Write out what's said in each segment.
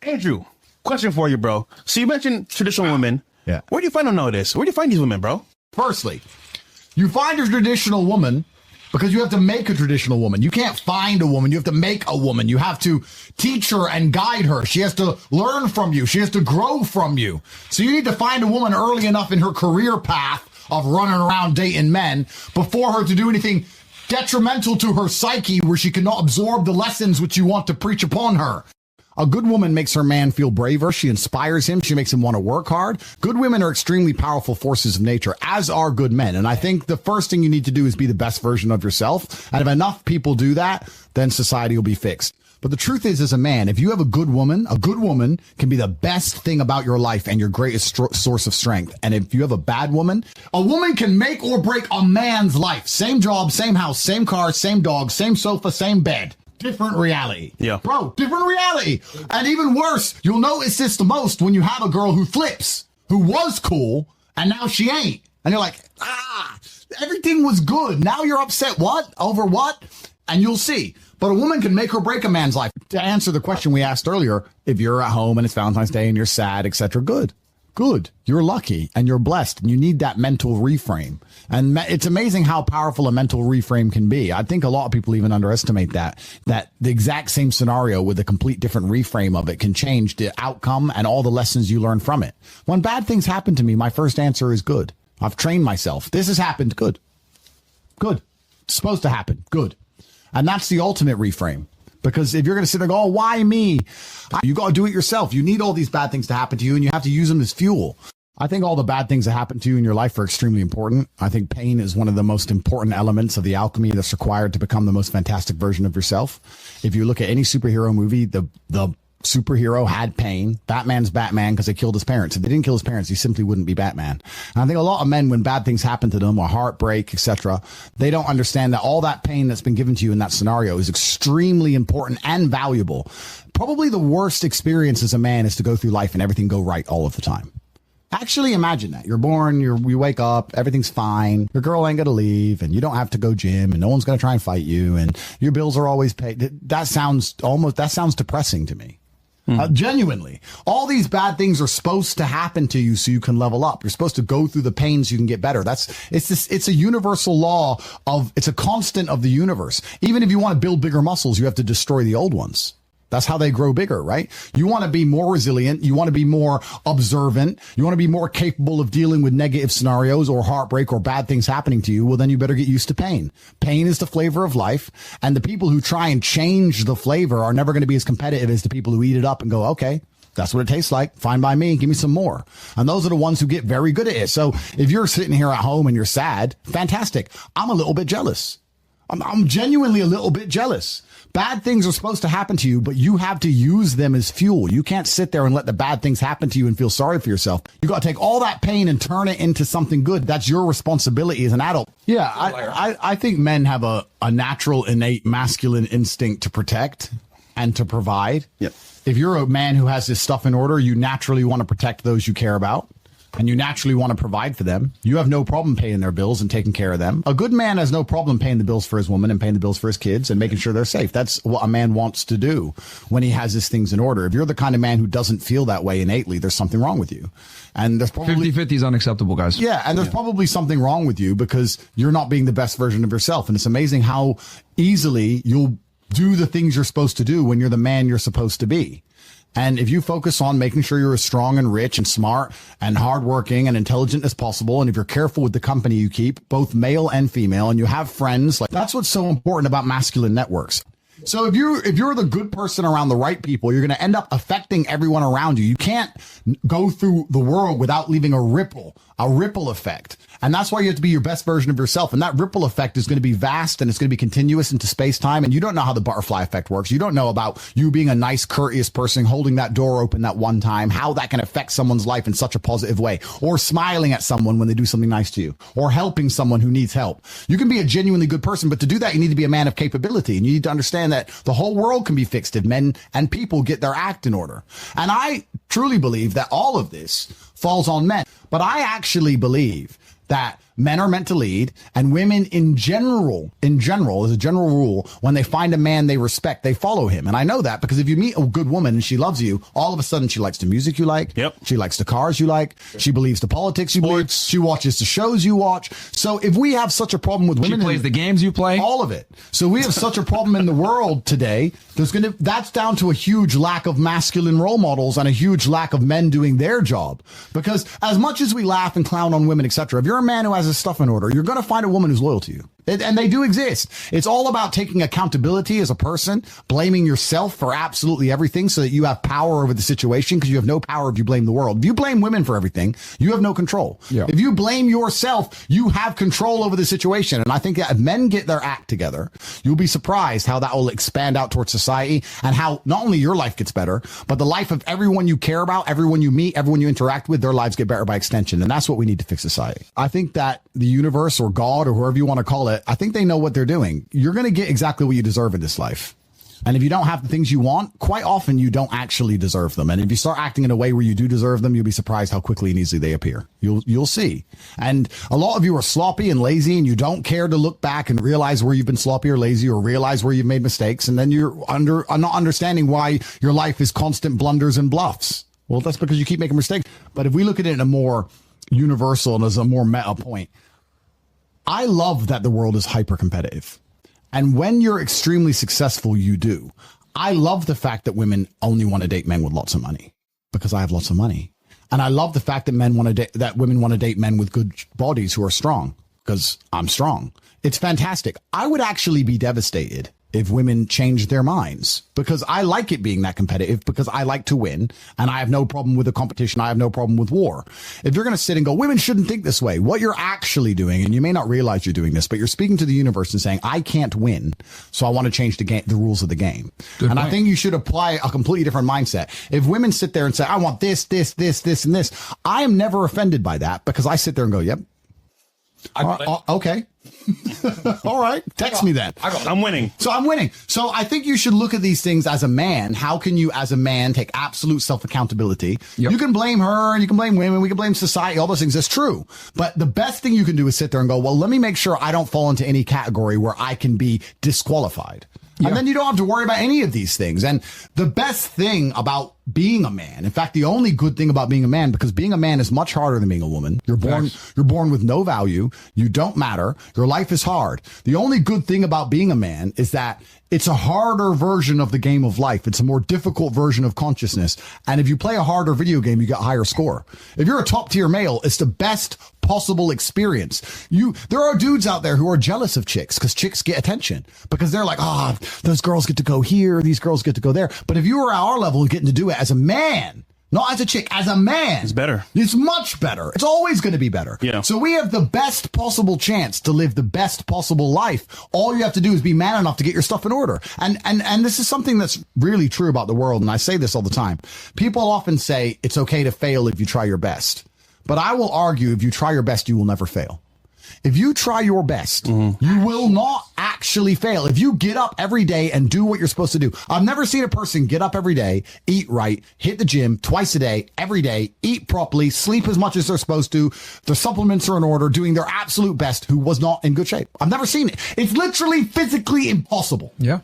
Andrew, question for you, bro. So you mentioned traditional women. Yeah. Where do you find them nowadays? Where do you find these women, bro? Firstly, you find a traditional woman because you have to make a traditional woman. You can't find a woman. You have to make a woman. You have to teach her and guide her. She has to learn from you. She has to grow from you. So you need to find a woman early enough in her career path of running around dating men before her to do anything detrimental to her psyche where she cannot absorb the lessons which you want to preach upon her. A good woman makes her man feel braver. She inspires him. She makes him want to work hard. Good women are extremely powerful forces of nature, as are good men. And I think the first thing you need to do is be the best version of yourself. And if enough people do that, then society will be fixed. But the truth is, as a man, if you have a good woman can be the best thing about your life and your greatest source of strength. And if you have a woman can make or break a man's life. Same job, same house, same car, same dog, same sofa, same bed. Different reality. Yeah. Bro, different reality. And even worse, you'll notice this the most when you have a girl who flips, who was cool, and now she ain't. And you're like, everything was good. Now you're upset. What? Over what? And you'll see. But a woman can make or break a man's life. To answer the question we asked earlier, if you're at home and it's Valentine's Day and you're sad, etc., good. You're lucky and you're blessed and you need that mental reframe. And it's amazing how powerful a mental reframe can be. I think a lot of people even underestimate that the exact same scenario with a complete different reframe of it can change the outcome and all the lessons you learn from it. When bad things happen to me, my first answer is good. I've trained myself. This has happened. Good. It's supposed to happen. Good. And that's the ultimate reframe. Because if you're going to sit there and go, oh, why me? You got to do it yourself. You need all these bad things to happen to you, and you have to use them as fuel. I think all the bad things that happen to you in your life are extremely important. I think pain is one of the most important elements of the alchemy that's required to become the most fantastic version of yourself. If you look at any superhero movie, the superhero had pain. Batman's Batman because they killed his parents. If they didn't kill his parents, he simply wouldn't be Batman. And I think a lot of men, when bad things happen to them or heartbreak, etc., they don't understand that all that pain that's been given to you in that scenario is extremely important and valuable. Probably the worst experience as a man is to go through life and everything go right all of the time. Actually imagine that. You're born, you wake up, everything's fine, your girl ain't gonna leave, and you don't have to go gym, and no one's gonna try and fight you, and your bills are always paid. That sounds depressing to me. Genuinely. All these bad things are supposed to happen to you so you can level up. You're supposed to go through the pain so you can get better. It's a universal law it's a constant of the universe. Even if you want to build bigger muscles, you have to destroy the old ones. That's how they grow bigger, right? You want to be more resilient. You want to be more observant. You want to be more capable of dealing with negative scenarios or heartbreak or bad things happening to you. Well, then you better get used to pain. Pain is the flavor of life. And the people who try and change the flavor are never going to be as competitive as the people who eat it up and go, okay, that's what it tastes like. Fine by me. Give me some more. And those are the ones who get very good at it. So if you're sitting here at home and you're sad, fantastic. I'm a little bit jealous. I'm genuinely a little bit jealous. Bad things are supposed to happen to you, but you have to use them as fuel. You can't sit there and let the bad things happen to you and feel sorry for yourself. You got to take all that pain and turn it into something good. That's your responsibility as an adult. Yeah, I think men have a natural, innate masculine instinct to protect and to provide. Yep. If you're a man who has this stuff in order, you naturally want to protect those you care about. And you naturally want to provide for them. You have no problem paying their bills and taking care of them. A good man has no problem paying the bills for his woman and paying the bills for his kids and making sure they're safe. That's what a man wants to do when he has his things in order. If you're the kind of man who doesn't feel that way innately, there's something wrong with you. And there's probably 50-50 is unacceptable, guys. Yeah, and there's probably something wrong with you because you're not being the best version of yourself. And it's amazing how easily you'll do the things you're supposed to do when you're the man you're supposed to be. And if you focus on making sure you're as strong and rich and smart and hardworking and intelligent as possible, and if you're careful with the company you keep, both male and female, and you have friends, like that's what's so important about masculine networks. So if you're the good person around the right people, you're going to end up affecting everyone around you. You can't go through the world without leaving a ripple effect. And that's why you have to be your best version of yourself. And that ripple effect is going to be vast and it's going to be continuous into space time. And you don't know how the butterfly effect works. You don't know about you being a nice, courteous person, holding that door open that one time, how that can affect someone's life in such a positive way, or smiling at someone when they do something nice to you, or helping someone who needs help. You can be a genuinely good person, but to do that, you need to be a man of capability. And you need to understand that the whole world can be fixed if men and people get their act in order. And I truly believe that all of this falls on men. But I actually believe that men are meant to lead, and women in general, as a general rule, when they find a man they respect, they follow him. And I know that because if you meet a good woman and she loves you, all of a sudden she likes the music you like. Yep. She likes the cars you like. She believes the politics you believe. She watches the shows you watch. So if we have such a problem with women, she plays the games you play, all of it. So we have such a problem in the world today. That's down to a huge lack of masculine role models and a huge lack of men doing their job. Because as much as we laugh and clown on women, etc., if you're a man who has his stuff in order, you're going to find a woman who's loyal to you. And they do exist. It's all about taking accountability as a person, blaming yourself for absolutely everything so that you have power over the situation, because you have no power if you blame the world. If you blame women for everything, you have no control. Yeah. If you blame yourself, you have control over the situation. And I think that if men get their act together, you'll be surprised how that will expand out towards society, and how not only your life gets better, but the life of everyone you care about, everyone you meet, everyone you interact with, their lives get better by extension. And that's what we need to fix society. I think that the universe or God or whoever you want to call it, I think they know what they're doing. You're going to get exactly what you deserve in this life. And if you don't have the things you want, quite often you don't actually deserve them. And if you start acting in a way where you do deserve them, you'll be surprised how quickly and easily they appear. You'll see. And a lot of you are sloppy and lazy, and you don't care to look back and realize where you've been sloppy or lazy, or realize where you've made mistakes. And then you're not understanding why your life is constant blunders and bluffs. Well, that's because you keep making mistakes. But if we look at it in a more universal and as a more meta point, I love that the world is hyper competitive. And when you're extremely successful, you do. I love the fact that women only want to date men with lots of money, because I have lots of money. And I love the fact that women want to date men with good bodies who are strong, because I'm strong. It's fantastic. I would actually be devastated if women changed their minds, because I like it being that competitive, because I like to win, and I have no problem with the competition. I have no problem with war. If you're going to sit and go, women shouldn't think this way, what you're actually doing, and you may not realize you're doing this, but you're speaking to the universe and saying, I can't win, so I want to change the rules of the game. Good and point. I think you should apply a completely different mindset. If women sit there and say, I want this, and this, I am never offended by that, because I sit there and go, yep. Okay. All right. Text me then. I'm winning. So I'm winning. So I think you should look at these things as a man. How can you, as a man, take absolute self-accountability? Yep. You can blame her, and you can blame women, we can blame society, all those things. That's true. But the best thing you can do is sit there and go, well, let me make sure I don't fall into any category where I can be disqualified. Yeah. And then you don't have to worry about any of these things. And the best thing about being a man, in fact, the only good thing about being a man, because being a man is much harder than being a woman. You're born with no value. You don't matter. Your life is hard. The only good thing about being a man is that it's a harder version of the game of life. It's a more difficult version of consciousness. And if you play a harder video game, you get a higher score. If you're a top tier male, it's the best possible experience. There are dudes out there who are jealous of chicks, because chicks get attention, because they're like, those girls get to go here, these girls get to go there. But if you were at our level and getting to do it as a man, not as a chick, as a man, it's better. It's much better. It's always going to be better. Yeah. So we have the best possible chance to live the best possible life. All you have to do is be man enough to get your stuff in order. And this is something that's really true about the world. And I say this all the time. People often say it's okay to fail if you try your best. But I will argue, if you try your best, you will never fail. If you try your best, you will not actually fail. If you get up every day and do what you're supposed to do. I've never seen a person get up every day, eat right, hit the gym twice a day, every day, eat properly, sleep as much as they're supposed to, their supplements are in order, doing their absolute best, who was not in good shape. I've never seen it. It's literally physically impossible. Yeah.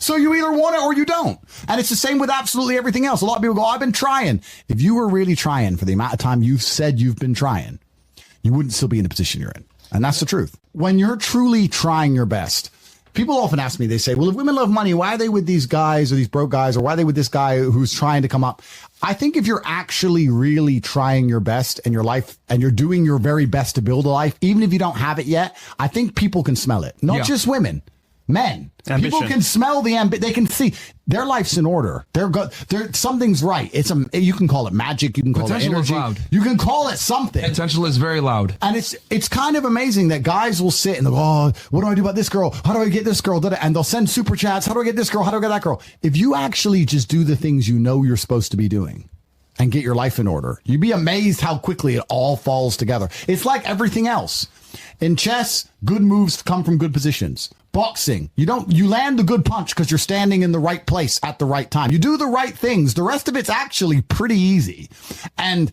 So you either want it or you don't. And it's the same with absolutely everything else. A lot of people go, I've been trying. If you were really trying for the amount of time you've said you've been trying, you wouldn't still be in the position you're in. And that's the truth. When you're truly trying your best, people often ask me, they say, well, if women love money, why are they with these guys or these broke guys, or why are they with this guy who's trying to come up? I think if you're actually really trying your best in your life and you're doing your very best to build a life, even if you don't have it yet, I think people can smell it. Not just women. Men. Ambition. People can smell the they can see their life's in order. They're good. Something's right. You can call it magic. You can call it energy. Is loud. You can call it something. Potential is very loud. And it's kind of amazing that guys will sit and go, what do I do about this girl? How do I get this girl? And they'll send super chats. How do I get this girl? How do I get that girl? If you actually just do the things you know you're supposed to be doing and get your life in order, you'd be amazed how quickly it all falls together. It's like everything else. In chess, good moves come from good positions. Boxing, you land the good punch because you're standing in the right place at the right time. You do the right things. The rest of it's actually pretty easy. And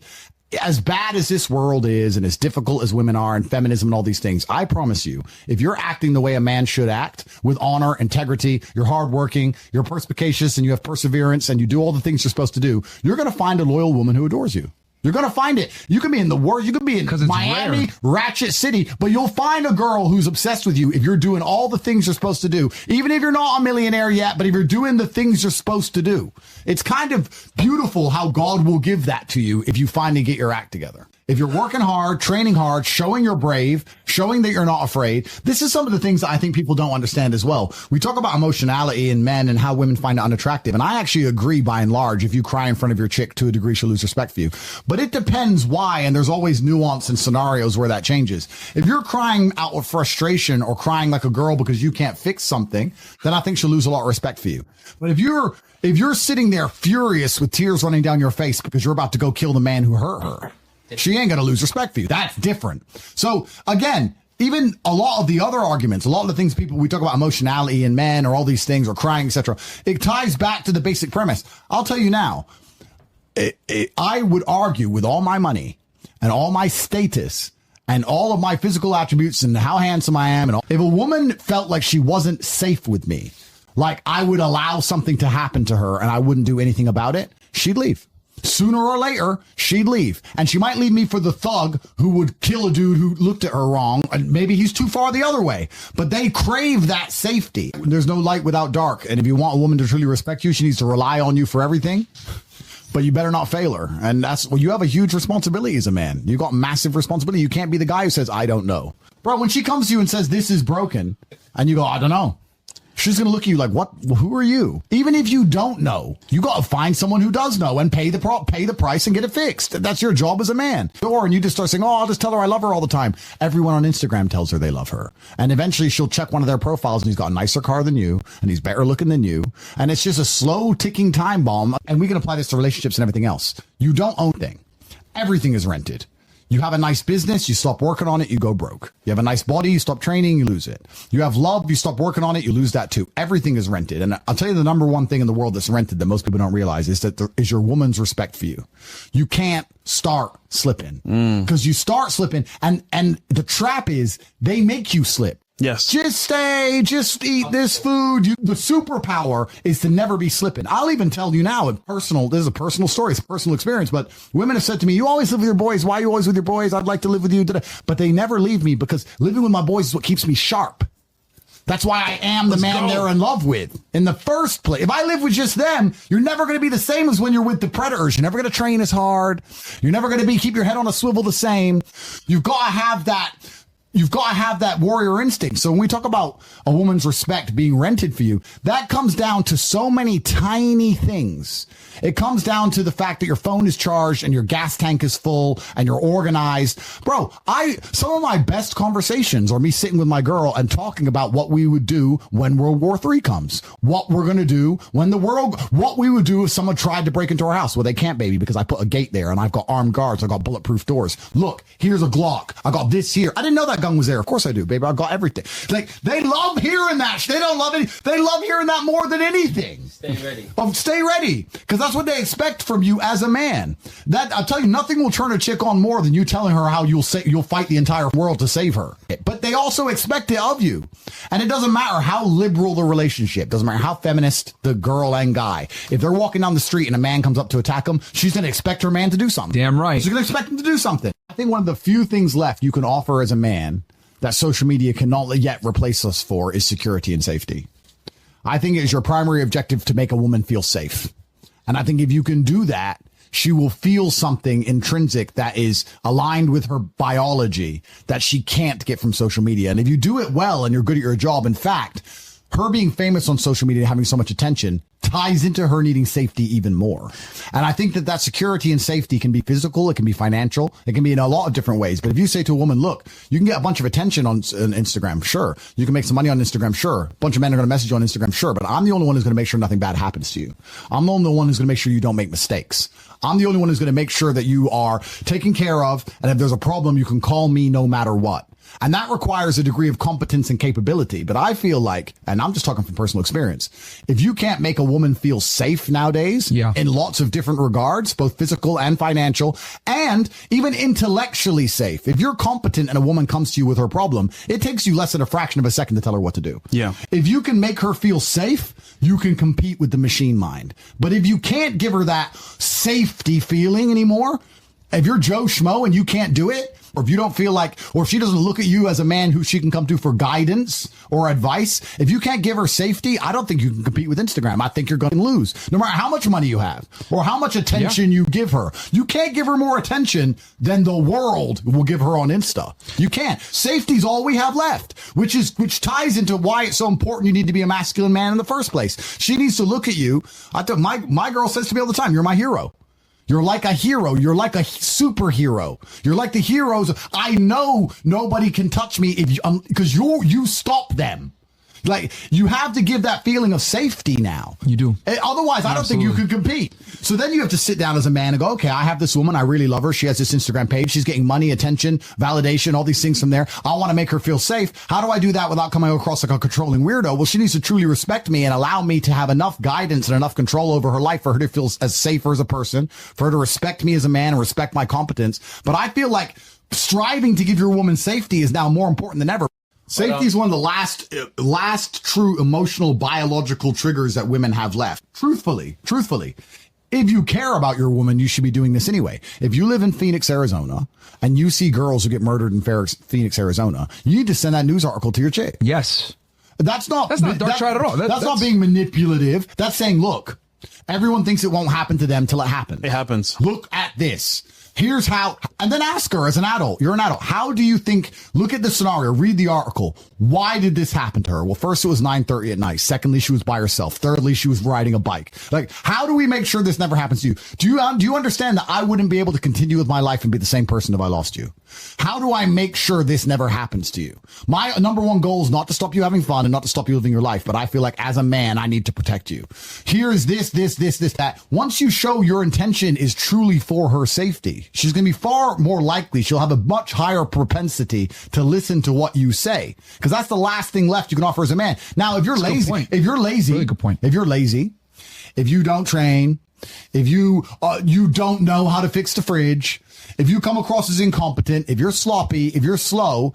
as bad as this world is and as difficult as women are and feminism and all these things, I promise you, if you're acting the way a man should act with honor, integrity, you're hardworking, you're perspicacious and you have perseverance and you do all the things you're supposed to do, you're going to find a loyal woman who adores you. You're going to find it. You can be in the worst. You can be in Miami, Ratchet City, but you'll find a girl who's obsessed with you if you're doing all the things you're supposed to do. Even if you're not a millionaire yet, but if you're doing the things you're supposed to do. It's kind of beautiful how God will give that to you if you finally get your act together. If you're working hard, training hard, showing you're brave, showing that you're not afraid. This is some of the things that I think people don't understand as well. We talk about emotionality in men and how women find it unattractive. And I actually agree by and large, if you cry in front of your chick, to a degree, she'll lose respect for you. But it depends why. And there's always nuance and scenarios where that changes. If you're crying out of frustration or crying like a girl because you can't fix something, then I think she'll lose a lot of respect for you. But if you're sitting there furious with tears running down your face because you're about to go kill the man who hurt her, she ain't going to lose respect for you. That's different. So again, even a lot of the other arguments, a lot of the things we talk about emotionality in men or all these things or crying, etc. It ties back to the basic premise. I'll tell you now, I would argue with all my money and all my status and all of my physical attributes and how handsome I am. And all, if a woman felt like she wasn't safe with me, like I would allow something to happen to her and I wouldn't do anything about it, she'd leave. Sooner or later, she'd leave. And she might leave me for the thug who would kill a dude who looked at her wrong. And maybe he's too far the other way. But they crave that safety. There's no light without dark. And if you want a woman to truly respect you, she needs to rely on you for everything. But you better not fail her. And you have a huge responsibility as a man. You got massive responsibility. You can't be the guy who says, I don't know. Bro, when she comes to you and says, this is broken, and you go, I don't know. She's going to look at you like, what? Who are you? Even if you don't know, you got to find someone who does know and pay the price and get it fixed. That's your job as a man. And you just start saying, I'll just tell her I love her all the time. Everyone on Instagram tells her they love her. And eventually she'll check one of their profiles and he's got a nicer car than you and he's better looking than you. And it's just a slow ticking time bomb. And we can apply this to relationships and everything else. You don't own anything. Everything is rented. You have a nice business, you stop working on it, you go broke. You have a nice body, you stop training, you lose it. You have love, you stop working on it, you lose that too. Everything is rented. And I'll tell you the number one thing in the world that's rented that most people don't realize is that is your woman's respect for you. You can't start slipping because you start slipping and the trap is they make you slip. Yes. Just eat this food. The superpower is to never be slipping. I'll even tell you now, this is a personal story, it's a personal experience, but women have said to me, you always live with your boys. Why are you always with your boys? I'd like to live with you. But they never leave me because living with my boys is what keeps me sharp. That's why I am the man they're in love with in the first place. If I live with just them, you're never going to be the same as when you're with the predators. You're never going to train as hard. You're never going to keep your head on a swivel the same. You've got to have that. You've got to have that warrior instinct. So when we talk about a woman's respect being rented for you, that comes down to so many tiny things. It comes down to the fact that your phone is charged and your gas tank is full and you're organized. Bro, some of my best conversations are me sitting with my girl and talking about what we would do when World War III comes. What we're going to do what we would do if someone tried to break into our house. Well, they can't, baby, because I put a gate there and I've got armed guards. I've got bulletproof doors. Look, here's a Glock. I got this here. I didn't know that gun was there. Of course I do, baby. I got everything. Like, they love hearing that. They don't love it. They love hearing that more than anything. Stay ready. Stay ready. Because that's what they expect from you as a man. That, I'll tell you, nothing will turn a chick on more than you telling her how you'll fight the entire world to save her. But they also expect it of you. And it doesn't matter how liberal the relationship. Doesn't matter how feminist the girl and guy. If they're walking down the street and a man comes up to attack them, she's going to expect her man to do something. Damn right. She's going to expect him to do something. I think one of the few things left you can offer as a man that social media cannot yet replace us for is security and safety. I think it is your primary objective to make a woman feel safe. And I think if you can do that, she will feel something intrinsic that is aligned with her biology that she can't get from social media. And if you do it well and you're good at your job, in fact, her being famous on social media, having so much attention, ties into her needing safety even more. And I think that security and safety can be physical, it can be financial, it can be in a lot of different ways. But if you say to a woman, look, you can get a bunch of attention on Instagram, sure. You can make some money on Instagram, sure. A bunch of men are going to message you on Instagram, sure. But I'm the only one who's going to make sure nothing bad happens to you. I'm the only one who's going to make sure you don't make mistakes. I'm the only one who's going to make sure that you are taken care of. And if there's a problem, you can call me no matter what. And that requires a degree of competence and capability. But I feel like, and I'm just talking from personal experience, if you can't make a woman feel safe nowadays in lots of different regards, both physical and financial, and even intellectually safe, if you're competent and a woman comes to you with her problem, it takes you less than a fraction of a second to tell her what to do. Yeah. If you can make her feel safe, you can compete with the machine mind. But if you can't give her that safety feeling anymore, if you're Joe Schmo and you can't do it, or if you don't feel like, or if she doesn't look at you as a man who she can come to for guidance or advice, if you can't give her safety, I don't think you can compete with Instagram. I think you're going to lose, no matter how much money you have or how much attention you give her. You can't give her more attention than the world will give her on Insta. You can't. Safety's all we have left, which ties into why it's so important you need to be a masculine man in the first place. She needs to look at you. My girl says to me all the time, you're my hero. You're like a hero. You're like a superhero. You're like the heroes. I know nobody can touch me if because you stop them. Like, you have to give that feeling of safety now. You do. Otherwise, I don't think you could compete. So then you have to sit down as a man and go, okay, I have this woman. I really love her. She has this Instagram page. She's getting money, attention, validation, all these things from there. I want to make her feel safe. How do I do that without coming across like a controlling weirdo? Well, she needs to truly respect me and allow me to have enough guidance and enough control over her life for her to feel as safer as a person, for her to respect me as a man and respect my competence. But I feel like striving to give your woman safety is now more important than ever. Safety is one of the last true emotional biological triggers that women have left. Truthfully, if you care about your woman, you should be doing this anyway. If you live in Phoenix, Arizona, and you see girls who get murdered in Phoenix, Arizona, you need to send that news article to your chick. Yes. That's not dark side at all. That's not being manipulative. That's saying, look, everyone thinks it won't happen to them till it happens. It happens. Look at this. Here's how, and then ask her as an adult. You're an adult. How do you think, look at the scenario, read the article. Why did this happen to her? Well, first it was 9:30 at night. Secondly, she was by herself. Thirdly, she was riding a bike. Like, how do we make sure this never happens to you? Do you understand that I wouldn't be able to continue with my life and be the same person if I lost you? How do I make sure this never happens to you? My number one goal is not to stop you having fun and not to stop you living your life, but I feel like as a man, I need to protect you. Here's this, that. Once you show your intention is truly for her safety, she's going to be far more likely. She'll have a much higher propensity to listen to what you say, because that's the last thing left you can offer as a man. Now, if you're lazy, Really good point. if you're lazy, if you don't train, if you don't know how to fix the fridge, if you come across as incompetent, if you're sloppy, if you're slow,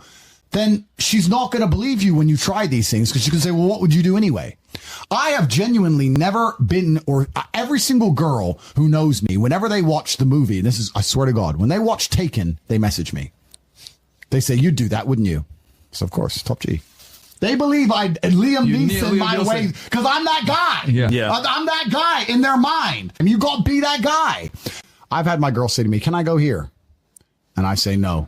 then she's not going to believe you when you try these things, because she can say, well, what would you do anyway? I have genuinely never been, or every single girl who knows me, whenever they watch the movie, and this is, I swear to God, when they watch Taken, they message me. They say, you'd do that, wouldn't you? So, of course, top G. They believe Liam Neeson my way, because I'm that guy. Yeah. I'm that guy in their mind. I mean, you got to be that guy. I've had my girl say to me, can I go here? And I say, no.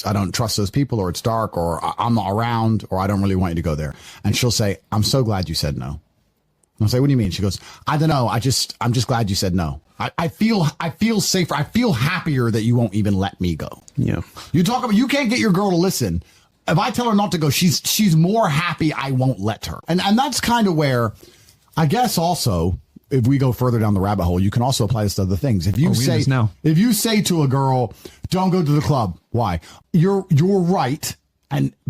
I don't trust those people, or it's dark, or I'm not around, or I don't really want you to go there. And she'll say, I'm so glad you said no. And I'll say, what do you mean? She goes, I don't know. I'm just glad you said no. I feel safer. I feel happier that you won't even let me go. Yeah. You can't get your girl to listen. If I tell her not to go, she's more happy I won't let her. And that's kind of where, I guess also, if we go further down the rabbit hole, you can also apply this to other things. If you say to a girl, don't go to the club, why? You're right.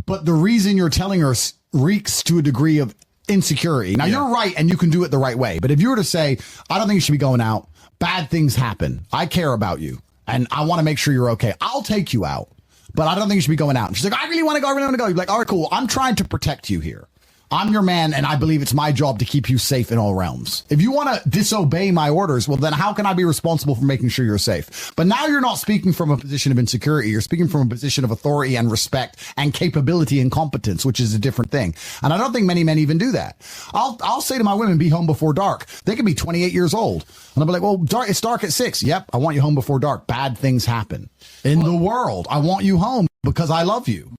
But the reason you're telling her reeks to a degree of insecurity. Now, you're right, and you can do it the right way. But if you were to say, I don't think you should be going out, bad things happen. I care about you, and I want to make sure you're okay. I'll take you out, but I don't think you should be going out. And she's like, I really want to go. I really want to go. You're like, all right, cool. I'm trying to protect you here. I'm your man, and I believe it's my job to keep you safe in all realms. If you want to disobey my orders, well, then how can I be responsible for making sure you're safe? But now you're not speaking from a position of insecurity. You're speaking from a position of authority and respect and capability and competence, which is a different thing. And I don't think many men even do that. I'll say to my women, be home before dark. They can be 28 years old. And I'll be like, well, it's dark at 6. Yep, I want you home before dark. Bad things happen in the world. I want you home because I love you.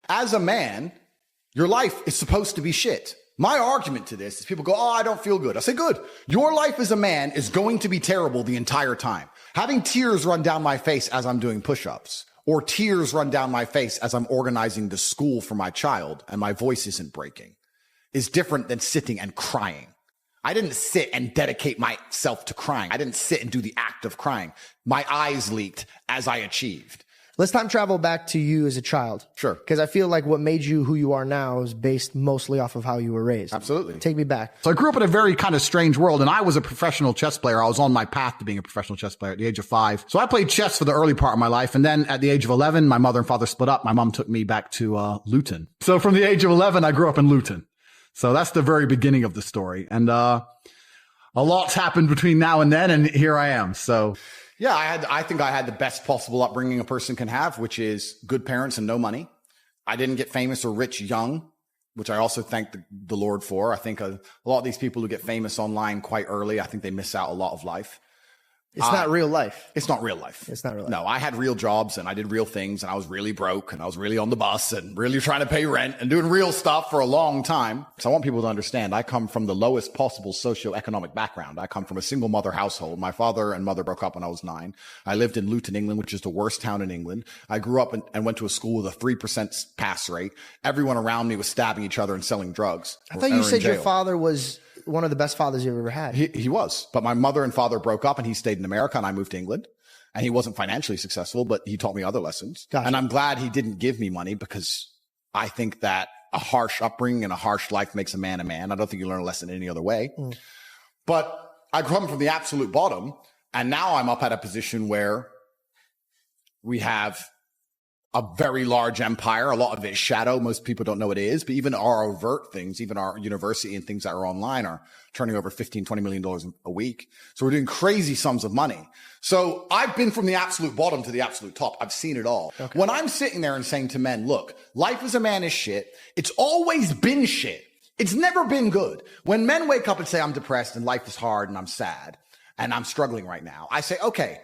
As a man, your life is supposed to be shit. My argument to this is people go, oh, I don't feel good. I say, good. Your life as a man is going to be terrible the entire time. Having tears run down my face as I'm doing push-ups, or tears run down my face as I'm organizing the school for my child and my voice isn't breaking, is different than sitting and crying. I didn't sit and dedicate myself to crying. I didn't sit and do the act of crying. My eyes leaked as I achieved. Let's time travel back to you as a child. Sure. Because I feel like what made you who you are now is based mostly off of how you were raised. Absolutely. Take me back. So I grew up in a very kind of strange world, and I was a professional chess player. I was on my path to being a professional chess player at the age of 5. So I played chess for the early part of my life. And then at the age of 11, my mother and father split up. My mom took me back to Luton. So from the age of 11, I grew up in Luton. So that's the very beginning of the story. And a lot's happened between now and then, and here I am. So yeah, I think I had the best possible upbringing a person can have, which is good parents and no money. I didn't get famous or rich young, which I also thank the Lord for. I think a lot of these people who get famous online quite early, I think they miss out a lot of life. It's not real life. It's not real life. It's not real life. No, I had real jobs and I did real things and I was really broke and I was really on the bus and really trying to pay rent and doing real stuff for a long time. So I want people to understand I come from the lowest possible socioeconomic background. I come from a single mother household. My father and mother broke up when I was 9. I lived in Luton, England, which is the worst town in England. I grew up and went to a school with a 3% pass rate. Everyone around me was stabbing each other and selling drugs. I thought you said your father was one of the best fathers you've ever had. He was, but my mother and father broke up and he stayed in America and I moved to England, and he wasn't financially successful, but he taught me other lessons. Gotcha. And I'm glad he didn't give me money, because I think that a harsh upbringing and a harsh life makes a man a man. I don't think you learn a lesson any other way. But I grew up from the absolute bottom, and now I'm up at a position where we have a very large empire. A lot of it is shadow. Most people don't know what it is, but even our overt things, even our university and things that are online are turning over $15, $20 million a week. So we're doing crazy sums of money. So I've been from the absolute bottom to the absolute top. I've seen it all. Okay. When I'm sitting there and saying to men, look, life as a man is shit. It's always been shit. It's never been good. When men wake up and say, I'm depressed and life is hard and I'm sad and I'm struggling right now, I say, okay,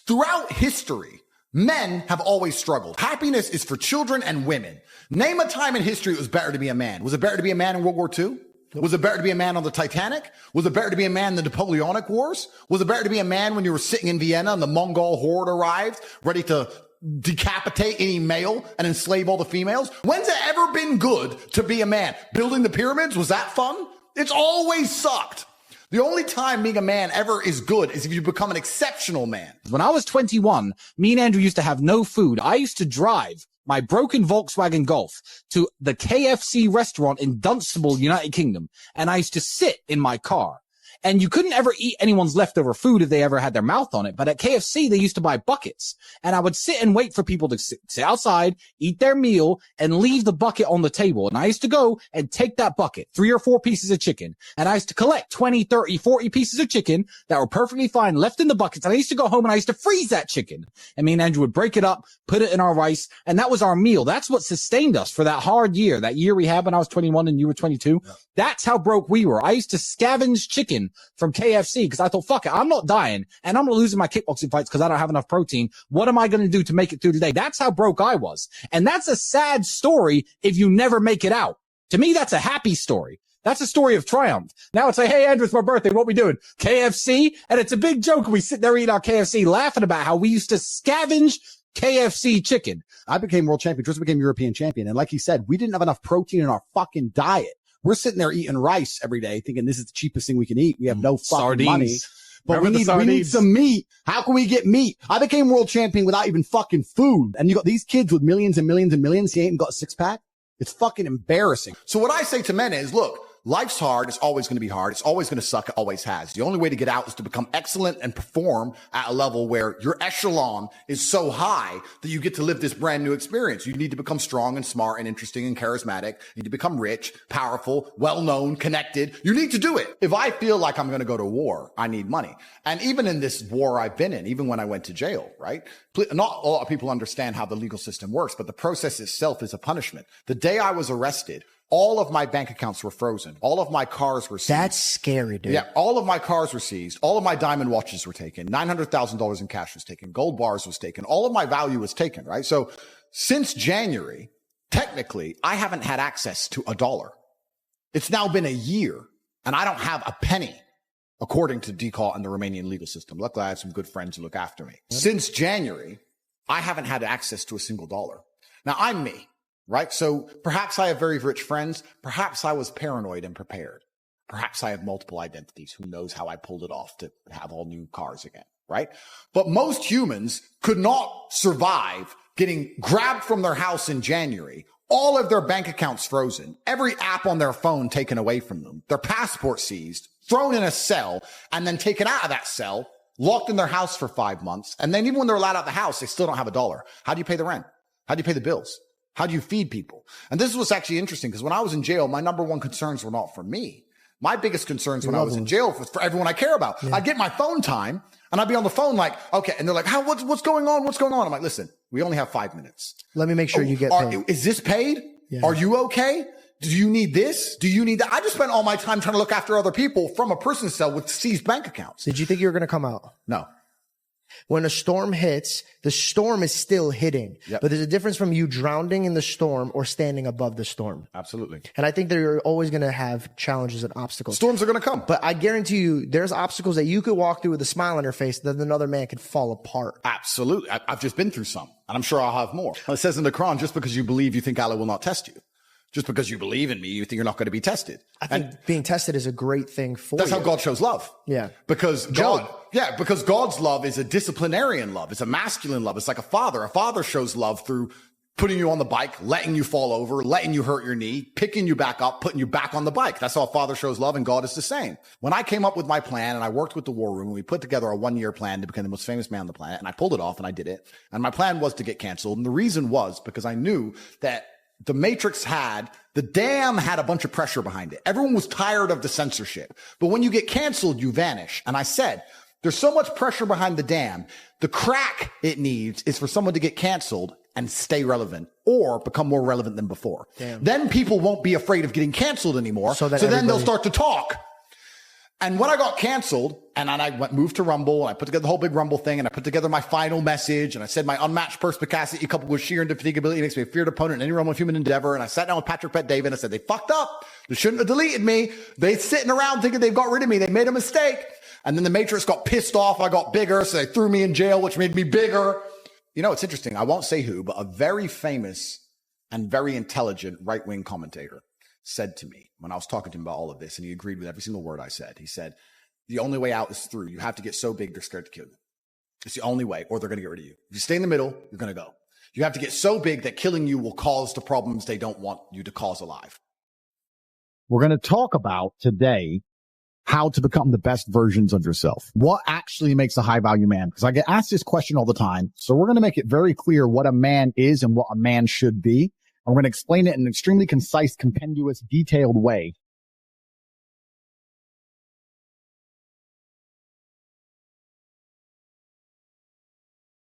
throughout history, men have always struggled. Happiness is for children and women. Name a time in history it was better to be a man. Was it better to be a man in World War II? Was it better to be a man on the Titanic? Was it better to be a man in the Napoleonic Wars? Was it better to be a man when you were sitting in Vienna and the Mongol horde arrived, ready to decapitate any male and enslave all the females? When's it ever been good to be a man? Building the pyramids, was that fun? It's always sucked. The only time being a man ever is good is if you become an exceptional man. When I was 21, me and Andrew used to have no food. I used to drive my broken Volkswagen Golf to the KFC restaurant in Dunstable, United Kingdom, and I used to sit in my car. And you couldn't ever eat anyone's leftover food if they ever had their mouth on it. But at KFC, they used to buy buckets. And I would sit and wait for people to sit outside, eat their meal, and leave the bucket on the table. And I used to go and take that bucket, 3 or 4 pieces of chicken. And I used to collect 20, 30, 40 pieces of chicken that were perfectly fine left in the buckets. And I used to go home and I used to freeze that chicken. And me and Andrew would break it up, put it in our rice. And that was our meal. That's what sustained us for that hard year. That year we had when I was 21 and you were 22. Yeah. That's how broke we were. I used to scavenge chicken from KFC because I thought, fuck it, I'm not dying and I'm not losing my kickboxing fights because I don't have enough protein. What am I going to do to make it through today? That's how broke I was. And that's a sad story if you never make it out. To me, that's a happy story. That's a story of triumph. Now it's like, hey, Andrew, it's my birthday. What we doing? KFC? And it's a big joke. We sit there eating our KFC laughing about how we used to scavenge KFC chicken. I became world champion. Tristan became European champion. And like he said, we didn't have enough protein in our fucking diet. We're sitting there eating rice every day thinking this is the cheapest thing we can eat. We have no fucking sardines. Money. But we need some meat. How can we get meat? I became world champion without even fucking food. And you got these kids with millions and millions and millions. He ain't got a 6-pack. It's fucking embarrassing. So what I say to men is, look, life's hard. It's always going to be hard. It's always going to suck. It always has. The only way to get out is to become excellent and perform at a level where your echelon is so high that you get to live this brand new experience. You need to become strong and smart and interesting and charismatic. You need to become rich, powerful, well-known, connected. You need to do it. If I feel like I'm going to go to war, I need money. And even in this war I've been in, even when I went to jail, right? Not a lot of people understand how the legal system works, but the process itself is a punishment. The day I was arrested, all of my bank accounts were frozen. All of my cars were seized. That's scary, dude. Yeah, all of my cars were seized. All of my diamond watches were taken. $900,000 in cash was taken. Gold bars was taken. All of my value was taken, right? So since January, technically, I haven't had access to $1. It's now been a year, and I don't have a penny, according to DCAL and the Romanian legal system. Luckily, I have some good friends who look after me. Yeah. Since January, I haven't had access to a single dollar. Now, I'm me. Right? So perhaps I have very rich friends. Perhaps I was paranoid and prepared. Perhaps I have multiple identities. Who knows how I pulled it off to have all new cars again, right? But most humans could not survive getting grabbed from their house in January, all of their bank accounts frozen, every app on their phone taken away from them, their passport seized, thrown in a cell, and then taken out of that cell, locked in their house for 5 months. And then even when they're allowed out of the house, they still don't have a dollar. How do you pay the rent? How do you pay the bills? How do you feed people? And this is what's actually interesting, because when I was in jail, my number one concerns were not for me. My biggest concerns when I was in jail was for everyone I care about. Yeah. I'd get my phone time and I'd be on the phone like, okay. And they're like, what's going on? What's going on? I'm like, listen, we only have 5 minutes. Let me make sure you get paid. Is this paid? Yeah. Are you okay? Do you need this? Do you need that? I just spent all my time trying to look after other people from a prison cell with seized bank accounts. Did you think you were going to come out? No. When a storm hits, the storm is still hitting. Yep. But there's a difference from you drowning in the storm or standing above the storm. Absolutely. And I think that you're always going to have challenges and obstacles. Storms are going to come. But I guarantee you, there's obstacles that you could walk through with a smile on your face that another man could fall apart. Absolutely. I've just been through some, and I'm sure I'll have more. It says in the Quran, just because you believe, you think Allah will not test you. Just because you believe in me, you think you're not going to be tested. I think being tested is a great thing for That's you. how God shows love. Yeah. Because because God's love is a disciplinarian love. It's a masculine love. It's like a father. A father shows love through putting you on the bike, letting you fall over, letting you hurt your knee, picking you back up, putting you back on the bike. That's how a father shows love, and God is the same. When I came up with my plan and I worked with the War Room and we put together a 1-year plan to become the most famous man on the planet, and I pulled it off and I did it. And my plan was to get canceled. And the reason was because I knew that the Matrix the dam had a bunch of pressure behind it. Everyone was tired of the censorship. But when you get canceled, you vanish. And I said, there's so much pressure behind the dam. The crack it needs is for someone to get canceled and stay relevant or become more relevant than before. Damn. Then people won't be afraid of getting canceled anymore. So then they'll start to talk. And when I got canceled and I moved to Rumble and I put together the whole big Rumble thing and I put together my final message and I said my unmatched perspicacity coupled with sheer indefatigability makes me a feared opponent in any realm of human endeavor. And I sat down with Patrick Bet David and I said, they fucked up. They shouldn't have deleted me. They sitting around thinking they've got rid of me. They made a mistake. And then the Matrix got pissed off. I got bigger. So they threw me in jail, which made me bigger. You know, it's interesting. I won't say who, but a very famous and very intelligent right-wing commentator said to me when I was talking to him about all of this, and he agreed with every single word I said. He said, the only way out is through. You have to get so big, they're scared to kill you. It's the only way, or they're going to get rid of you. If you stay in the middle, you're going to go. You have to get so big that killing you will cause the problems they don't want you to cause alive. We're going to talk about today how to become the best versions of yourself. What actually makes a high value man? Because I get asked this question all the time. So we're going to make it very clear what a man is and what a man should be. I'm going to explain it in an extremely concise, compendious, detailed way.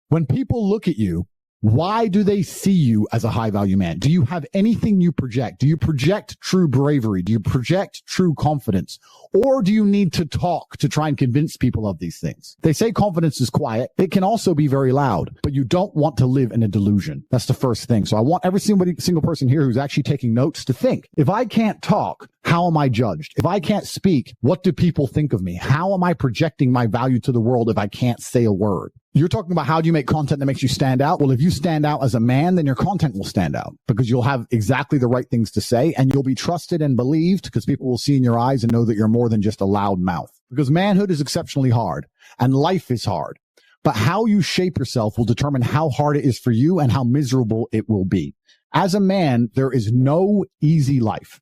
When people look at you, why do they see you as a high value man? Do you have anything you project? Do you project true bravery? Do you project true confidence? Or do you need to talk to try and convince people of these things? They say confidence is quiet. It can also be very loud, but you don't want to live in a delusion. That's the first thing. So I want every single person here who's actually taking notes to think, if I can't talk, how am I judged? If I can't speak, what do people think of me? How am I projecting my value to the world if I can't say a word? You're talking about how do you make content that makes you stand out? Well, if you stand out as a man, then your content will stand out because you'll have exactly the right things to say and you'll be trusted and believed because people will see in your eyes and know that you're more than just a loud mouth. Because manhood is exceptionally hard and life is hard. But how you shape yourself will determine how hard it is for you and how miserable it will be. As a man, there is no easy life.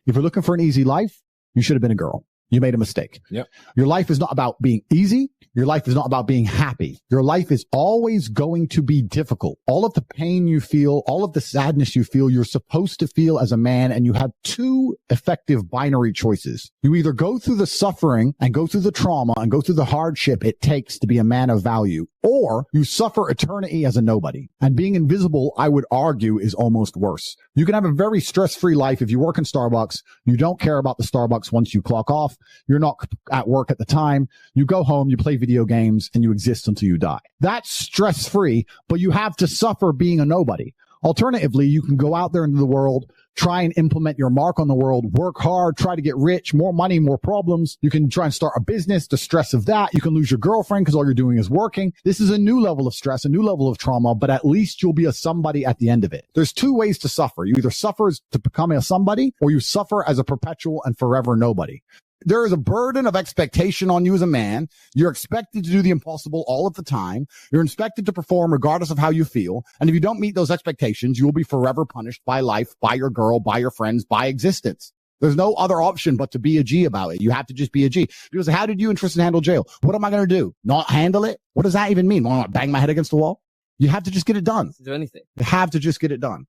If you're looking for an easy life, you should have been a girl. You made a mistake. Yep. Your life is not about being easy. Your life is not about being happy. Your life is always going to be difficult. All of the pain you feel, all of the sadness you feel, you're supposed to feel as a man, and you have two effective binary choices. You either go through the suffering and go through the trauma and go through the hardship it takes to be a man of value, or you suffer eternity as a nobody. And being invisible, I would argue, is almost worse. You can have a very stress-free life if you work in Starbucks. You don't care about the Starbucks once you clock off. You're not at work at the time. You go home, you play video games, and you exist until you die. That's stress-free, but you have to suffer being a nobody. Alternatively, you can go out there into the world, try and implement your mark on the world, work hard, try to get rich, more money, more problems. You can try and start a business, the stress of that. You can lose your girlfriend because all you're doing is working. This is a new level of stress, a new level of trauma, but at least you'll be a somebody at the end of it. There's two ways to suffer. You either suffer to become a somebody or you suffer as a perpetual and forever nobody. there is a burden of expectation on you as a man. You're expected to do the impossible all of the time. You're expected to perform regardless of how you feel. And if you don't meet those expectations, you will be forever punished by life, by your girl, by your friends, by existence. There's no other option but to be a G about it. You have to just be a G. People say, how did you and Tristan handle jail? What am I going to do? Not handle it? What does that even mean? Want to bang my head against the wall? You have to just get it done. Do anything. You have to just get it done.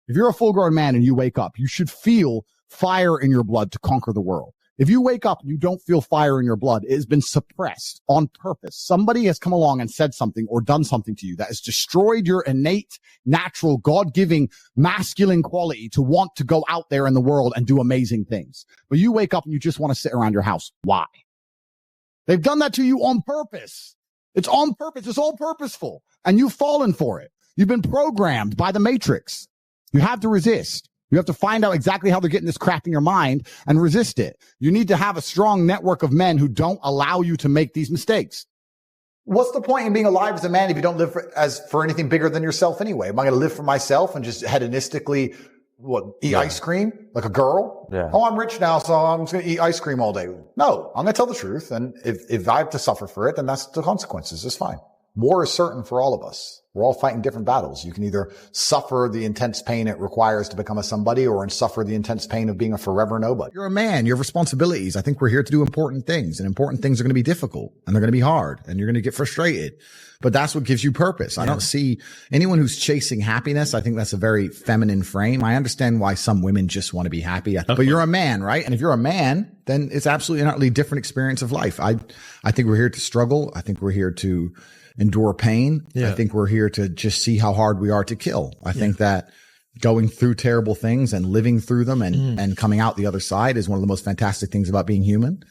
If you're a full-grown man and you wake up, you should feel fire in your blood to conquer the world. If you wake up and you don't feel fire in your blood, it has been suppressed on purpose. Somebody has come along and said something or done something to you that has destroyed your innate, natural, God-giving, masculine quality to want to go out there in the world and do amazing things. But you wake up and you just want to sit around your house. Why? They've done that to you on purpose. It's on purpose. It's all purposeful. And you've fallen for it. You've been programmed by the Matrix. You have to resist. You have to find out exactly how they're getting this crap in your mind and resist it. You need to have a strong network of men who don't allow you to make these mistakes. What's the point in being alive as a man if you don't live for anything bigger than yourself anyway? Am I going to live for myself and just hedonistically, eat ice cream like a girl? Yeah. Oh, I'm rich now, so I'm just going to eat ice cream all day. No, I'm going to tell the truth. And if I have to suffer for it, then that's the consequences. It's fine. War is certain for all of us. We're all fighting different battles. You can either suffer the intense pain it requires to become a somebody or suffer the intense pain of being a forever nobody. You're a man. You have responsibilities. I think we're here to do important things, and important things are going to be difficult and they're going to be hard and you're going to get frustrated. But that's what gives you purpose. I don't see anyone who's chasing happiness. I think that's a very feminine frame. I understand why some women just want to be happy, but you're a man, right? And if you're a man, then it's absolutely an utterly different experience of life. I think we're here to struggle. I think we're here to endure pain. I think we're here to just see how hard we are to kill. I think that going through terrible things and living through them and coming out the other side is one of the most fantastic things about being human.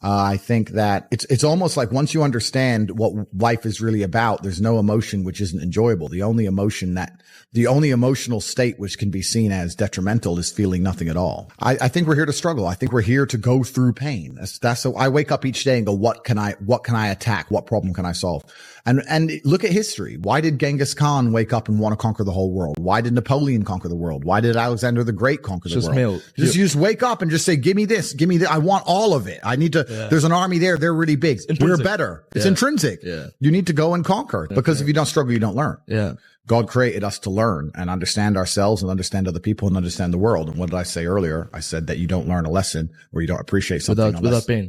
I think that it's almost like once you understand what life is really about, there's no emotion which isn't enjoyable. The only emotional state which can be seen as detrimental is feeling nothing at all. I think we're here to struggle. I think we're here to go through pain. That's so I wake up each day and go, what can I attack? What problem can I solve? And look at history. Why did Genghis Khan wake up and want to conquer the whole world? Why did Napoleon conquer the world? Why did Alexander the Great conquer the world? You just wake up and just say, give me this, give me that. I want all of it. I need to, there's an army there. They're really big. We're better. It's intrinsic. You need to go and conquer because if you don't struggle, you don't learn. God created us to learn and understand ourselves and understand other people and understand the world. And what did I say earlier? I said that you don't learn a lesson or you don't appreciate something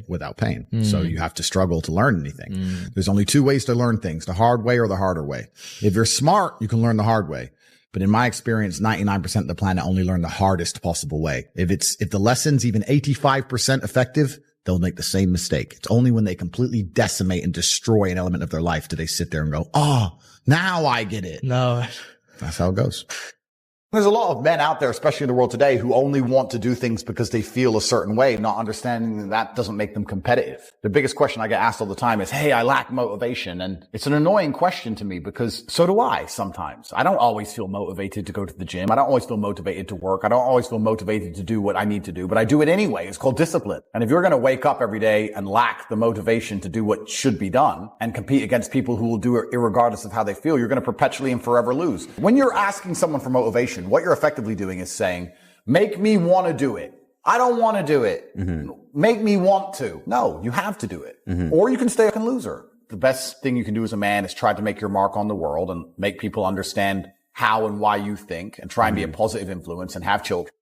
without pain. So you have to struggle to learn anything. There's only two ways to learn things, the hard way or the harder way. If you're smart, you can learn the hard way. But in my experience, 99% of the planet only learn the hardest possible way. If the lesson's even 85% effective, they'll make the same mistake. It's only when they completely decimate and destroy an element of their life do they sit there and go, oh, now I get it. No. That's how it goes. There's a lot of men out there, especially in the world today, who only want to do things because they feel a certain way, not understanding that doesn't make them competitive. The biggest question I get asked all the time is, hey, I lack motivation. And it's an annoying question to me because so do I sometimes. I don't always feel motivated to go to the gym. I don't always feel motivated to work. I don't always feel motivated to do what I need to do, but I do it anyway. It's called discipline. And if you're going to wake up every day and lack the motivation to do what should be done and compete against people who will do it irregardless of how they feel, you're going to perpetually and forever lose. When you're asking someone for motivation, what you're effectively doing is saying, make me want to do it. I don't want to do it. Make me want to. No, you have to do it. Or you can stay a loser. The best thing you can do as a man is try to make your mark on the world and make people understand how and why you think and try and be a positive influence and have children.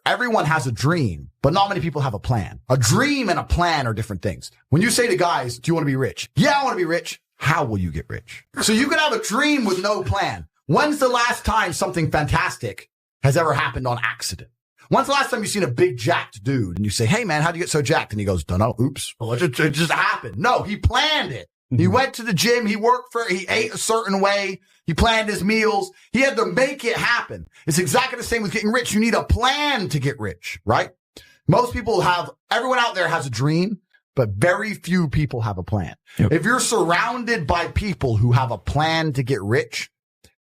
Everyone has a dream, but not many people have a plan. A dream and a plan are different things. When you say to guys, do you want to be rich? Yeah, I want to be rich. How will you get rich? So you can have a dream with no plan. When's the last time something fantastic has ever happened on accident? When's the last time you've seen a big jacked dude and you say, hey man, how'd you get so jacked? And he goes, dunno, oops. Well, it just happened. No, he planned it. He went to the gym. He worked he ate a certain way. He planned his meals. He had to make it happen. It's exactly the same with getting rich. You need a plan to get rich, right? Everyone out there has a dream, but very few people have a plan. Yep. If you're surrounded by people who have a plan to get rich,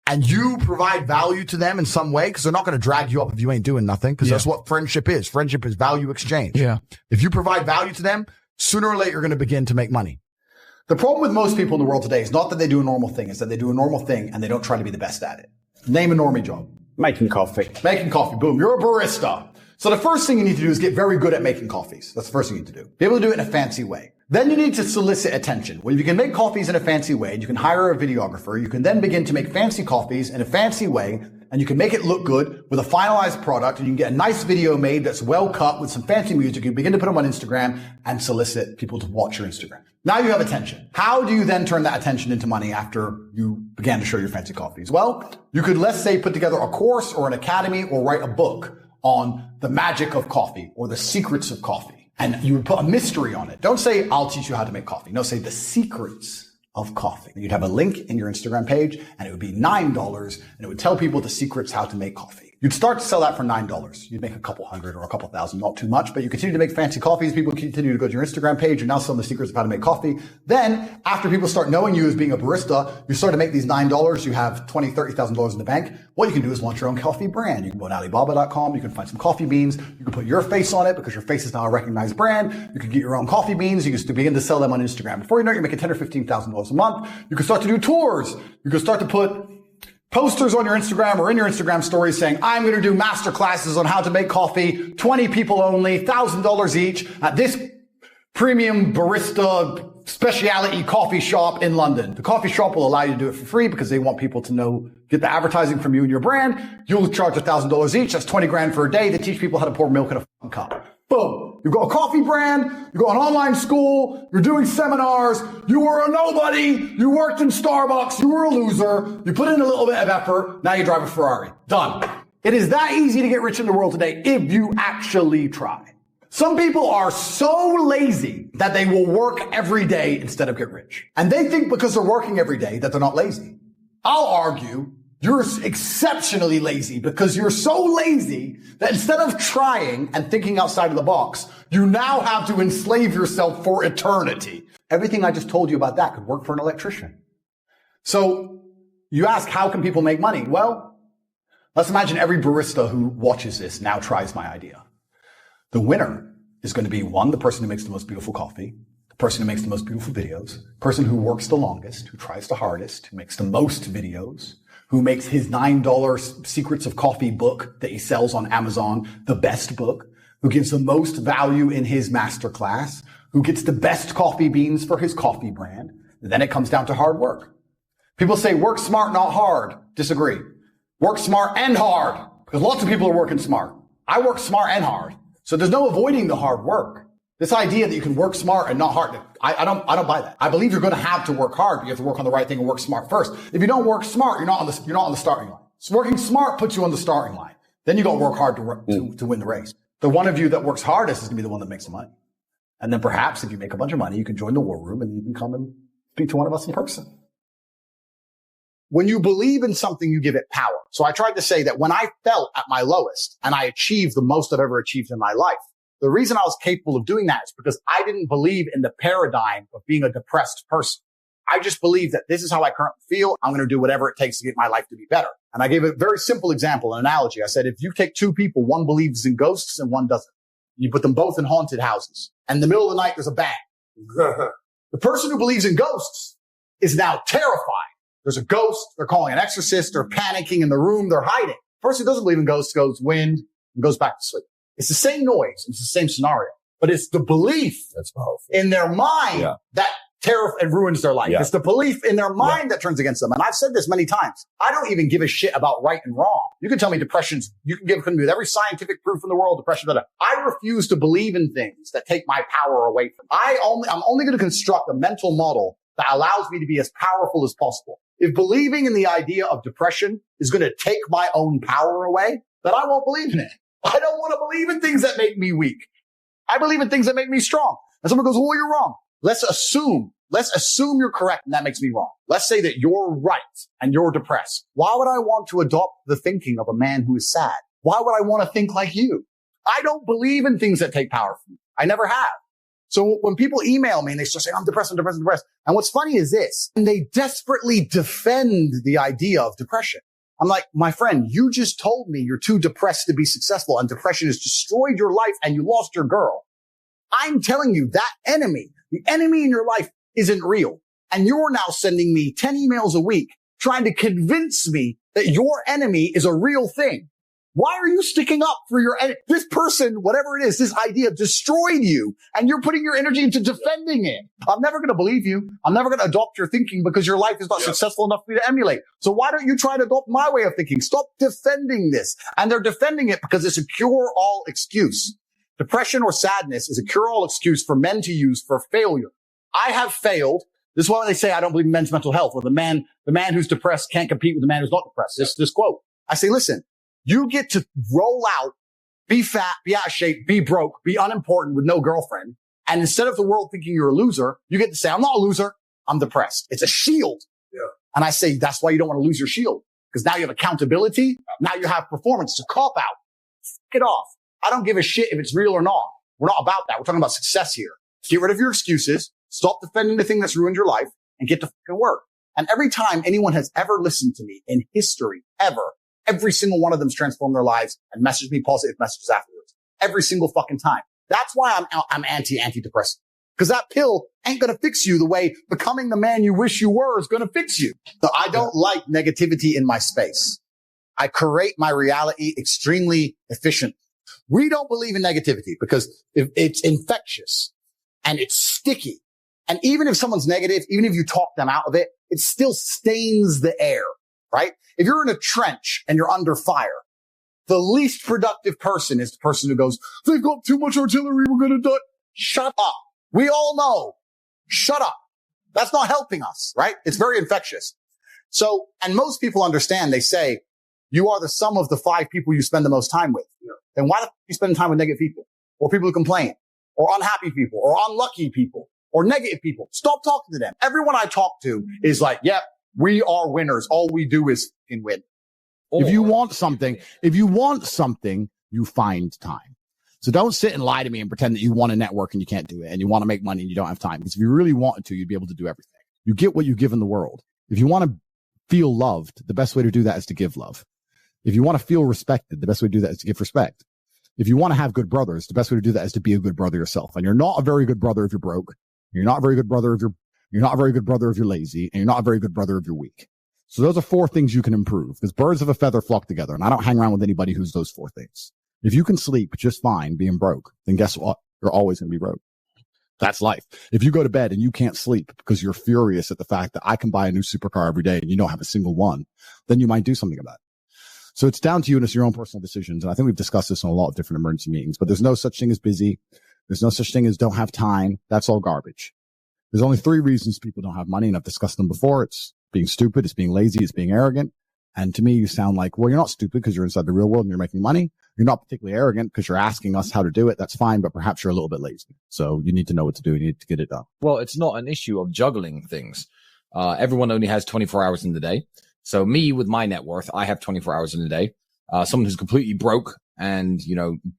and you provide value to them in some way, because they're not going to drag you up if you ain't doing nothing, because that's what friendship is. Friendship is value exchange. Yeah. If you provide value to them, sooner or later you're going to begin to make money. The problem with most people in the world today is not that they do a normal thing, it's that they do a normal thing and they don't try to be the best at it. Name a normie job. Making coffee. Making coffee. Boom. You're a barista. So the first thing you need to do is get very good at making coffees. That's the first thing you need to do. Be able to do it in a fancy way. Then you need to solicit attention. When you can make coffees in a fancy way, you can hire a videographer. You can then begin to make fancy coffees in a fancy way, and you can make it look good with a finalized product, and you can get a nice video made that's well cut with some fancy music. You begin to put them on Instagram and solicit people to watch your Instagram. Now you have attention. How do you then turn that attention into money after you began to show your fancy coffees? Well, you could, let's say, put together a course or an academy or write a book on the magic of coffee or the secrets of coffee. And you would put a mystery on it. Don't say, I'll teach you how to make coffee. No, say the secrets of coffee. You'd have a link in your Instagram page, and it would be $9, and it would tell people the secrets how to make coffee. You'd start to sell that for $9. You'd make a couple hundred or a couple thousand, not too much, but you continue to make fancy coffees. People continue to go to your Instagram page. You're now selling the secrets of how to make coffee. Then, after people start knowing you as being a barista, you start to make these $9. You have $20,000, $30,000 in the bank. What you can do is launch your own coffee brand. You can go on Alibaba.com. You can find some coffee beans. You can put your face on it because your face is now a recognized brand. You can get your own coffee beans. You can begin to sell them on Instagram. Before you know it, you're making $10,000 or $15,000 a month. You can start to do tours. You can start to put posters on your Instagram or in your Instagram stories saying, I'm going to do master classes on how to make coffee, 20 people only, $1,000 each at this premium barista specialty coffee shop in London. The coffee shop will allow you to do it for free because they want people to know, get the advertising from you and your brand. You'll charge $1,000 each. That's 20 grand for a day. They teach people how to pour milk in a cup. Boom. You've got a coffee brand. You've got an online school. You're doing seminars. You were a nobody. You worked in Starbucks. You were a loser. You put in a little bit of effort. Now you drive a Ferrari. Done. It is that easy to get rich in the world today if you actually try. Some people are so lazy that they will work every day instead of get rich. And they think because they're working every day that they're not lazy. I'll argue you're exceptionally lazy because you're so lazy that instead of trying and thinking outside of the box, you now have to enslave yourself for eternity. Everything I just told you about that could work for an electrician. So you ask, how can people make money? Well, let's imagine every barista who watches this now tries my idea. The winner is going to be one, the person who makes the most beautiful coffee, the person who makes the most beautiful videos, the person who works the longest, who tries the hardest, who makes the most videos, who makes his $9 Secrets of Coffee book that he sells on Amazon the best book, who gives the most value in his masterclass, who gets the best coffee beans for his coffee brand. And then it comes down to hard work. People say work smart, not hard. Disagree. Work smart and hard, because lots of people are working smart. I work smart and hard. So there's no avoiding the hard work. This idea that you can work smart and not hard, I don't buy that. I believe you're going to have to work hard, but you have to work on the right thing and work smart first. If you don't work smart, you're not on the starting line. So working smart puts you on the starting line. Then you got to work hard to win the race. The one of you that works hardest is going to be the one that makes the money. And then perhaps if you make a bunch of money, you can join the war room and you can come and speak to one of us in person. When you believe in something, you give it power. So I tried to say that when I felt at my lowest and I achieved the most I've ever achieved in my life, the reason I was capable of doing that is because I didn't believe in the paradigm of being a depressed person. I just believed that this is how I currently feel. I'm going to do whatever it takes to get my life to be better. And I gave a very simple example, an analogy. I said, if you take two people, one believes in ghosts and one doesn't. You put them both in haunted houses. And in the middle of the night, there's a bang. The person who believes in ghosts is now terrified. There's a ghost. They're calling an exorcist. They're panicking in the room. They're hiding. The person who doesn't believe in ghosts goes wind and goes back to sleep. It's the same noise. It's the same scenario, but it's the belief that's powerful in their mind that terror and ruins their life. It's the belief in their mind that turns against them. And I've said this many times. I don't even give a shit about right and wrong. You can tell me you can give me with every scientific proof in the world, depression, I refuse to believe in things that take my power away from me. I'm only going to construct a mental model that allows me to be as powerful as possible. If believing in the idea of depression is going to take my own power away, then I won't believe in it. I don't want to believe in things that make me weak. I believe in things that make me strong. And someone goes, well, you're wrong. Let's assume you're correct and that makes me wrong. Let's say that you're right and you're depressed. Why would I want to adopt the thinking of a man who is sad? Why would I want to think like you? I don't believe in things that take power from me. I never have. So when people email me and they start saying, I'm depressed. And what's funny is this, and they desperately defend the idea of depression. I'm like, my friend, you just told me you're too depressed to be successful and depression has destroyed your life and you lost your girl. I'm telling you that the enemy in your life isn't real. And you're now sending me 10 emails a week trying to convince me that your enemy is a real thing. Why are you sticking up for this person, whatever it is, this idea destroyed you, and you're putting your energy into defending it? I'm never going to believe you. I'm never going to adopt your thinking because your life is not successful enough for me to emulate. So why don't you try to adopt my way of thinking? Stop defending this. And they're defending it because it's a cure-all excuse. Depression or sadness is a cure-all excuse for men to use for failure. I have failed. This is why they say I don't believe in men's mental health, or the man who's depressed can't compete with the man who's not depressed. This quote. I say, listen, you get to roll out, be fat, be out of shape, be broke, be unimportant with no girlfriend. And instead of the world thinking you're a loser, you get to say, I'm not a loser. I'm depressed. It's a shield. Yeah. And I say, that's why you don't want to lose your shield. Because now you have accountability. Now you have performance. It's a cop out. Fuck it off. I don't give a shit if it's real or not. We're not about that. We're talking about success here. Get rid of your excuses. Stop defending the thing that's ruined your life and get to fucking work. And every time anyone has ever listened to me in history, ever, every single one of them's transformed their lives and messaged me positive messages afterwards. Every single fucking time. That's why I'm antidepressant. Because that pill ain't going to fix you the way becoming the man you wish you were is going to fix you. So I don't like negativity in my space. I create my reality extremely efficient. We don't believe in negativity because it's infectious and it's sticky. And even if someone's negative, even if you talk them out of it, it still stains the air, right? If you're in a trench and you're under fire, the least productive person is the person who goes, they've got too much artillery, we're going to die. Shut up. We all know. Shut up. That's not helping us, right? It's very infectious. So, and most people understand, they say, you are the sum of the 5 people you spend the most time with. Then why the f*** are you spending time with negative people or people who complain or unhappy people or unlucky people or negative people? Stop talking to them. Everyone I talk to is like, yeah, we are winners. All we do is fucking win. If you want something, you find time. So don't sit and lie to me and pretend that you want to network and you can't do it, and you want to make money and you don't have time. Because if you really wanted to, you'd be able to do everything. You get what you give in the world. If you want to feel loved, the best way to do that is to give love. If you want to feel respected, the best way to do that is to give respect. If you want to have good brothers, the best way to do that is to be a good brother yourself. And you're not a very good brother if you're broke. You're not a very good brother if you're not a very good brother if you're lazy, and you're not a very good brother if you're weak. So those are 4 things you can improve, because birds of a feather flock together. And I don't hang around with anybody who's those 4 things. If you can sleep just fine being broke, then guess what? You're always going to be broke. That's life. If you go to bed and you can't sleep because you're furious at the fact that I can buy a new supercar every day and you don't have a single one, then you might do something about it. So it's down to you, and it's your own personal decisions. And I think we've discussed this in a lot of different emergency meetings, but there's no such thing as busy. There's no such thing as don't have time. That's all garbage. There's only 3 reasons people don't have money, and I've discussed them before. It's being stupid, it's being lazy, it's being arrogant. And to me, you sound like, well, you're not stupid because you're inside the real world and you're making money. You're not particularly arrogant because you're asking us how to do it. That's fine, but perhaps you're a little bit lazy. So you need to know what to do. You need to get it done. Well, it's not an issue of juggling things. Everyone only has 24 hours in the day. So me, with my net worth, I have 24 hours in the day. Someone who's completely broke and,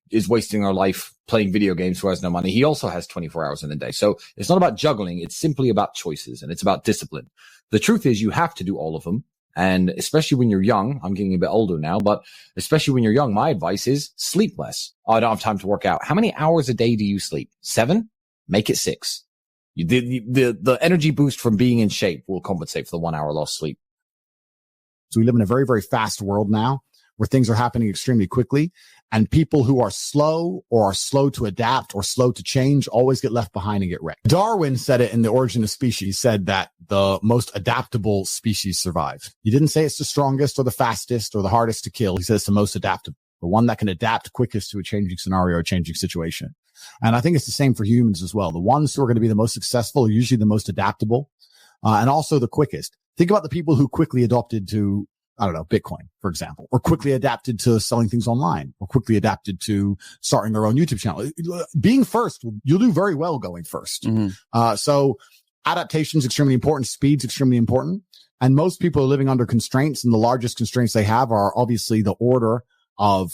is wasting their life playing video games who has no money, he also has 24 hours in a day. So it's not about juggling. It's simply about choices, and it's about discipline. The truth is you have to do all of them. And especially when you're young, I'm getting a bit older now, but especially when you're young, my advice is sleep less. Oh, I don't have time to work out. How many hours a day do you sleep? 7? Make it 6. The energy boost from being in shape will compensate for the 1 hour lost sleep. So we live in a very, very fast world now where things are happening extremely quickly, and people who are slow or are slow to adapt or slow to change always get left behind and get wrecked. Darwin said it in The Origin of Species, said that the most adaptable species survive. He didn't say it's the strongest or the fastest or the hardest to kill. He said it's the most adaptable, the one that can adapt quickest to a changing scenario or changing situation. And I think it's the same for humans as well. The ones who are going to be the most successful are usually the most adaptable, and also the quickest. Think about the people who quickly adopted to, Bitcoin, for example, or quickly adapted to selling things online, or quickly adapted to starting their own YouTube channel. Being first, you'll do very well going first. Mm-hmm. So adaptation is extremely important. Speed's extremely important. And most people are living under constraints, and the largest constraints they have are obviously the order of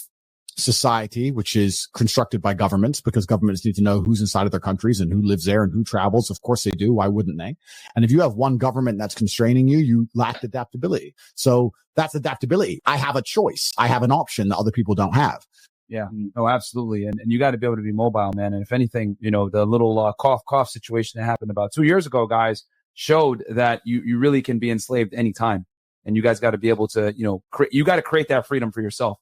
society, which is constructed by governments, because governments need to know who's inside of their countries and who lives there and who travels. Of course they do. Why wouldn't they? And if you have one government that's constraining you, you lack adaptability. So that's adaptability. I have a choice. I have an option that other people don't have. Yeah, no, absolutely. And you got to be able to be mobile, man. And if anything, the little cough situation that happened about 2 years ago, guys, showed that you really can be enslaved anytime. And you guys got to be able to, you got to create that freedom for yourself.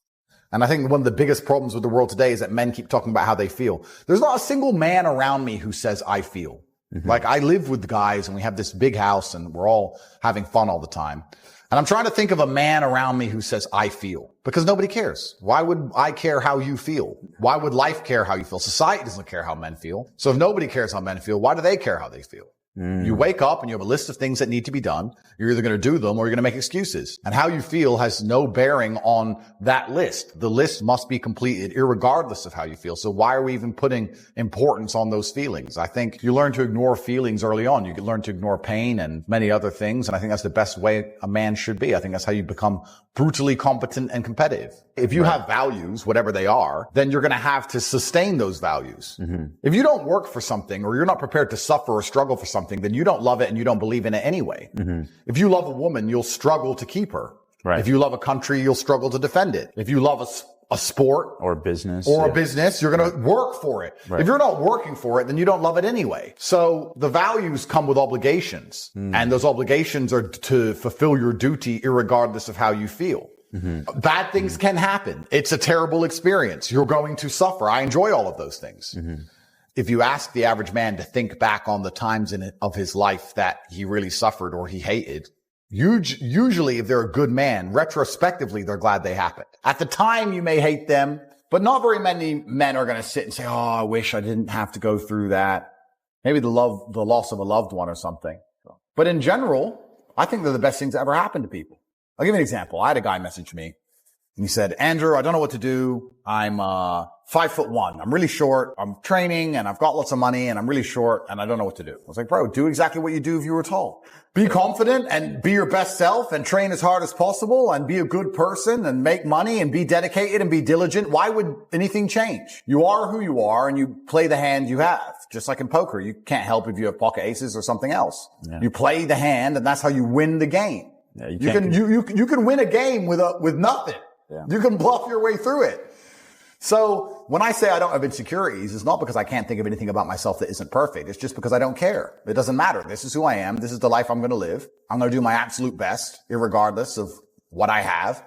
And I think one of the biggest problems with the world today is that men keep talking about how they feel. There's not a single man around me who says, I feel. Like, I live with guys and we have this big house and we're all having fun all the time. And I'm trying to think of a man around me who says, I feel, because nobody cares. Why would I care how you feel? Why would life care how you feel? Society doesn't care how men feel. So if nobody cares how men feel, why do they care how they feel? You wake up and you have a list of things that need to be done. You're either going to do them or you're going to make excuses. And how you feel has no bearing on that list. The list must be completed irregardless of how you feel. So why are we even putting importance on those feelings? I think you learn to ignore feelings early on. You can learn to ignore pain and many other things. And I think that's the best way a man should be. I think that's how you become brutally competent and competitive. If you have values, whatever they are, then you're going to have to sustain those values. If you don't work for something or you're not prepared to suffer or struggle for something, then you don't love it and you don't believe in it anyway. If you love a woman, you'll struggle to keep her. If you love a country, you'll struggle to defend it. If you love a sport or business a business, you're going to work for it. If you're not working for it, then you don't love it anyway. So the values come with obligations, and those obligations are to fulfill your duty irregardless of how you feel. Bad things can happen. It's a terrible experience. You're going to suffer. I enjoy all of those things. If you ask the average man to think back on the times of his life that he really suffered or he hated, usually if they're a good man, retrospectively, they're glad they happened. At the time, you may hate them, but not very many men are going to sit and say, oh, I wish I didn't have to go through that. Maybe the loss of a loved one or something. But in general, I think they're the best things that ever happened to people. I'll give you an example. I had a guy message me and he said, Andrew, I don't know what to do. I'm 5'1". I'm really short. I'm training and I've got lots of money and I'm really short and I don't know what to do. I was like, bro, do exactly what you do if you were tall. Be confident and be your best self and train as hard as possible and be a good person and make money and be dedicated and be diligent. Why would anything change? You are who you are and you play the hand you have. Just like in poker, you can't help if you have pocket aces or something else. You play the hand and that's how you win the game. You can win a game with nothing. You can bluff your way through it. So when I say I don't have insecurities, it's not because I can't think of anything about myself that isn't perfect. It's just because I don't care. It doesn't matter. This is who I am. This is the life I'm going to live. I'm going to do my absolute best, irregardless of what I have.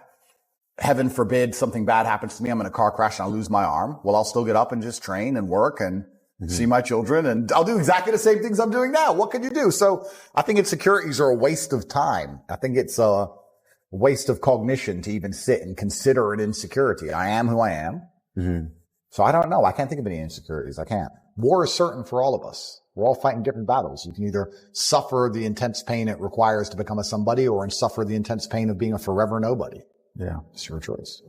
Heaven forbid something bad happens to me. I'm in a car crash and I lose my arm. Well, I'll still get up and just train and work and see my children, and I'll do exactly the same things I'm doing now. What can you do? So I think insecurities are a waste of time. I think it's a waste of cognition to even sit and consider an insecurity. I am who I am. So I don't know. I can't think of any insecurities. I can't. War is certain for all of us. We're all fighting different battles. You can either suffer the intense pain it requires to become a somebody or suffer the intense pain of being a forever nobody. It's your choice.